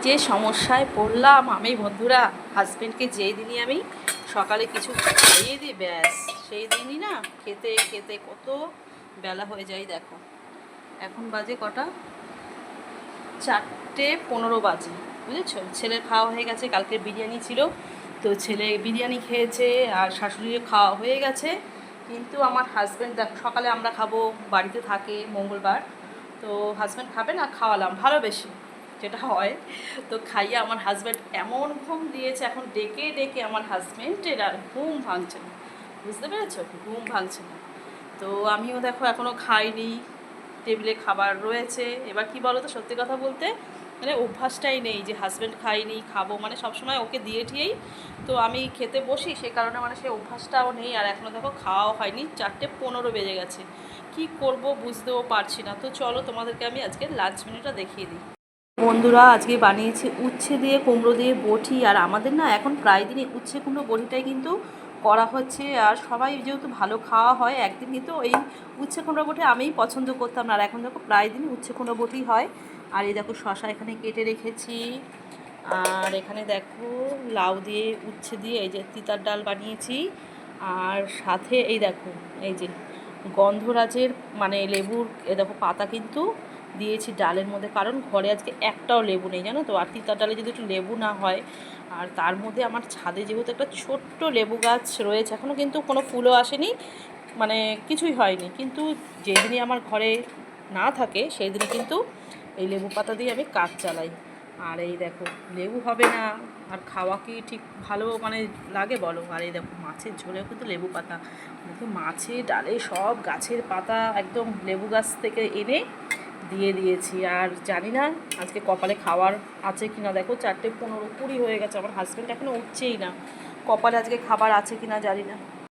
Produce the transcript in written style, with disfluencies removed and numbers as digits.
যে সমস্যায় পড়লাম আমি বন্ধুরা, হাজব্যান্ডকে যেই দিনই আমি সকালে কিছু খাইয়ে দিই ব্যাস সেই দিনই না খেতে খেতে কত বেলা হয়ে যায়। দেখো এখন বাজে কটা, 4:15 বাজে, বুঝেছো। ছেলের খাওয়া হয়ে গেছে, কালকে বিরিয়ানি ছিল তো ছেলে বিরিয়ানি খেয়েছে আর শাশুড়ির খাওয়া হয়ে গেছে। কিন্তু আমার হাজব্যান্ড দেখো, সকালে আমরা খাবো, বাড়িতে থাকে মঙ্গলবার, তো হাজব্যান্ড খাবে না, খাওয়ালাম ভালোবেসে যেটা হয়। তো খাইয়ে আমার হাজব্যান্ড এমন ঘুম দিয়েছে, এখন ডেকে ডেকে আমার হাজব্যান্ডের আর ঘুম ভাঙছে না, বুঝতে পেরেছো, ঘুম ভাঙছে না। তো আমিও দেখো এখনও খাইনি, টেবিলে খাবার রয়েছে। এবার কি বলো তো, সত্যি কথা বলতে মানে অভ্যাসটাই নেই যে হাজব্যান্ড খাইনি খাবো, মানে সবসময় ওকে দিয়ে ঠিয়েই তো আমি খেতে বসি, সে কারণে মানে সেই অভ্যাসটাও নেই। আর এখনও দেখো খাওয়াও হয়নি, 4:15 বেজে গেছে, কি করব বুঝতেও পারছি না। তো চলো তোমাদেরকে আমি আজকে লাঞ্চ মেনুটা দেখিয়ে দিই। বন্ধুরা, আজকে বানিয়েছি উচ্ছে দিয়ে কুমড়ো দিয়ে বটি। আর আমাদের না এখন প্রায় দিনই উচ্ছে কুমড়ো বটিটাই কিন্তু করা হচ্ছে। আর সবাই যেহেতু ভালো খাওয়া হয়, একদিন কিন্তু এই উচ্ছে কুমড়ো বটি আমিই পছন্দ করতাম না, আর এখন দেখো প্রায় দিনই উচ্ছে কুমড়ো বটি হয়। আর এই দেখো শশা এখানে কেটে রেখেছি, আর এখানে দেখো লাউ দিয়ে উচ্ছে দিয়ে এই যে তিতার ডাল বানিয়েছি। আর সাথে এই দেখো এই যে গন্ধরাজের মানে লেবুর এ দেখো পাতা কিন্তু দিয়েছি ডালের মধ্যে, কারণ ঘরে আজকে একটাও লেবু নেই জানো তো। আর তিতার ডালে যদি একটু লেবু না হয়, আর তার মধ্যে আমার ছাদে যেহেতু একটা ছোট্ট লেবু গাছ রয়েছে, এখনও কিন্তু কোনো ফুলও আসেনি, মানে কিছুই হয়নি, কিন্তু যেদিনই আমার ঘরে না থাকে সেই দিনই কিন্তু এই লেবু পাতা দিয়ে আমি কাজ চালাই। আর এই দেখো লেবু হবে না আর খাওয়া কি ঠিক ভালো মানে লাগে বলো। আর এই দেখো মাছের ঝোলেও কিন্তু লেবু পাতা, দেখো মাছের ডালে সব গাছের পাতা একদম লেবু গাছ থেকে এনে দিয়ে দিয়েছি। আর জানি না আজকে কপালে খাওয়ার আছে কি না, দেখো 4:15 20 হয়ে গেছে, আমার হাজব্যান্ড এখনও উঠছেই না, কপালে আজকে খাবার আছে কি না জানি না।